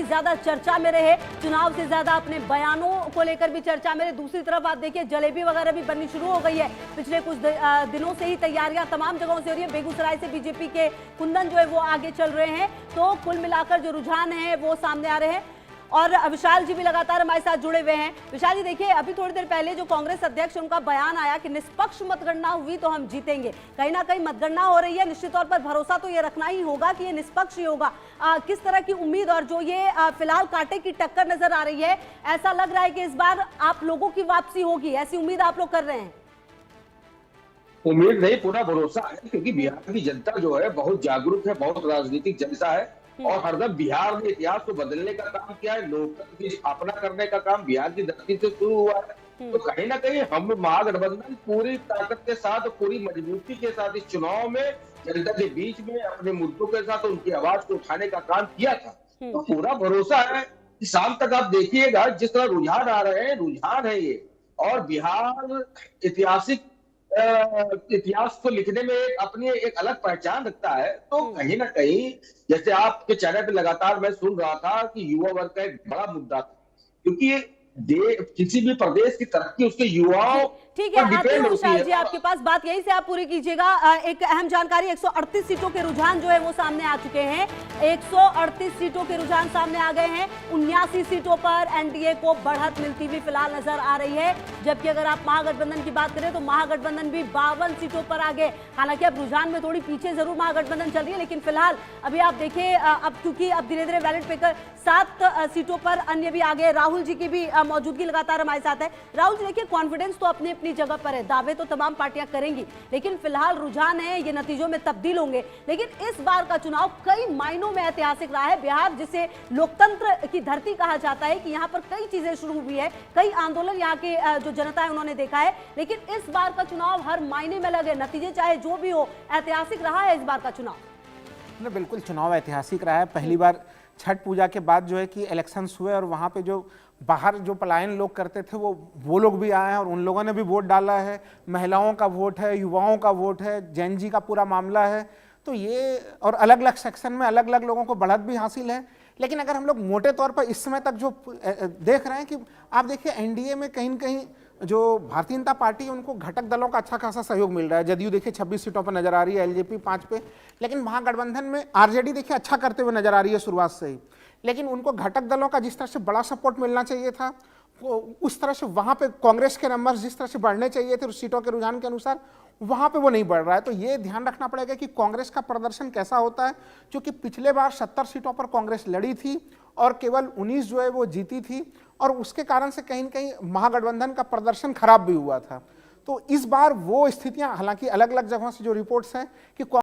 काफी ज्यादा चर्चा में रहे, चुनाव से ज्यादा अपने बयानों को लेकर भी चर्चा में रहे। दूसरी तरफ आप देखिए जलेबी वगैरह भी बननी शुरू हो गई है। पिछले कुछ दिनों से ही तैयारियां तमाम जगहों से हो रही है। बेगूसराय से बीजेपी के कुंदन जो है वो आगे चल रहे हैं। तो कुल मिलाकर जो रुझान है वो सामने आ रहे हैं। और विशाल जी भी लगातार हमारे साथ जुड़े हुए हैं। विशाल जी देखिए, अभी थोड़ी देर पहले जो कांग्रेस अध्यक्ष उनका बयान आया कि निष्पक्ष मतगणना हुई तो हम जीतेंगे। कहीं ना कहीं मतगणना हो रही है, निश्चित तौर पर भरोसा तो ये रखना ही होगा कि ये निष्पक्ष ही होगा। किस तरह की उम्मीद और जो ये फिलहाल कांटे की टक्कर नजर आ रही है, ऐसा लग रहा है कि इस बार आप लोगों की वापसी होगी, ऐसी उम्मीद आप लोग कर रहे हैं? उम्मीद नहीं, पूरा भरोसा है, क्योंकि बिहार की जनता जो है बहुत जागरूक है, बहुत राजनीतिक जनता है और हरदम बिहार ने इतिहास को बदलने का काम किया है। लोकतंत्र की स्थापना करने का काम बिहार की धरती से शुरू हुआ है। तो कहीं ना कहीं हम महागठबंधन पूरी ताकत के साथ, पूरी मजबूती के साथ इस चुनाव में जनता के बीच में अपने मुद्दों के साथ उनकी आवाज को उठाने का काम किया था। तो पूरा भरोसा है कि शाम तक आप देखिएगा जिस तरह रुझान आ रहे हैं, रुझान है ये। और बिहार ऐतिहासिक इतिहास को लिखने में अपनी एक अलग पहचान रखता है। तो कहीं ना कहीं जैसे आपके चैनल पे लगातार मैं सुन रहा था कि युवा वर्ग का एक बड़ा मुद्दा था, क्योंकि किसी भी प्रदेश की तरक्की उसके युवाओं ठीक है, पर आते डिपेंड हैं होती विशाल जी है। आपके पास, बात यही से आप पूरी कीजिएगा। एक अहम जानकारी, 138 सीटों के रुझान जो है वो सामने आ चुके हैं। 138 सीटों के रुझान सामने आ गए हैं। 79 सीटों पर एनडीए को बढ़त मिलती हुई फिलहाल नजर आ रही है। जबकि अगर आप महागठबंधन की बात करें तो महागठबंधन भी 52 सीटों पर आ गए। हालांकि अब रुझान में थोड़ी पीछे जरूर महागठबंधन चल रही है, लेकिन फिलहाल अभी आप देखिए, अब क्योंकि अब धीरे धीरे बैलेट पेपर 7 सीटों पर अन्य भी आ गए। राहुल जी की भी मौजूदगी लगातार हमारे साथ है। राहुल जी देखिए, कॉन्फिडेंस तो अपनी अपनी जगह पर है, दावे तो तमाम पार्टियां करेंगी, लेकिन फिलहाल रुझान है, ये नतीजों में तब्दील होंगे। लेकिन इस बार का चुनाव कई मायनों में ऐतिहासिक रहा है। बिहार जिसे लोकतंत्र की धरती कहा जाता है, कि यहाँ पर कई चीजें शुरू हुई है, कई आंदोलन यहाँ के जो जनता है उन्होंने देखा है। लेकिन इस बार का चुनाव हर मायने में लगे, नतीजे चाहे जो भी हो, ऐतिहासिक रहा है इस बार का चुनाव। बिल्कुल चुनाव ऐतिहासिक रहा है। पहली बार छठ पूजा के बाद जो है कि इलेक्शंस हुए और वहाँ पे जो बाहर जो पलायन लोग करते थे वो लोग भी आए हैं और उन लोगों ने भी वोट डाला है। महिलाओं का वोट है, युवाओं का वोट है, जैन जी का पूरा मामला है। तो ये और अलग अलग सेक्शन में अलग अलग लोगों को बढ़त भी हासिल है। लेकिन अगर हम लोग मोटे तौर पर इस समय तक जो देख रहे हैं कि आप देखिए एनडीए में कहीं न कहीं जो भारतीय जनता पार्टी है उनको घटक दलों का अच्छा खासा सहयोग मिल रहा है। जदयू देखिए 26 सीटों पर नजर आ रही है, एलजेपी 5 पे, लेकिन महागठबंधन में आरजेडी देखिए अच्छा करते हुए नजर आ रही है शुरुआत से ही। लेकिन उनको घटक दलों का जिस तरह से बड़ा सपोर्ट मिलना चाहिए था, उस तरह से वहाँ पे कांग्रेस के नंबर जिस तरह से बढ़ने चाहिए थे उस सीटों के रुझान के अनुसार, वहाँ पे वो नहीं बढ़ रहा है। तो ये ध्यान रखना पड़ेगा कि कांग्रेस का प्रदर्शन कैसा होता है, क्योंकि पिछले बार 70 सीटों पर कांग्रेस लड़ी थी और केवल 19 जो है वो जीती थी, और उसके कारण से कहीं न कहीं महागठबंधन का प्रदर्शन खराब भी हुआ था। तो इस बार वो स्थितियां, हालांकि अलग अलग जगहों से जो रिपोर्ट्स हैं कि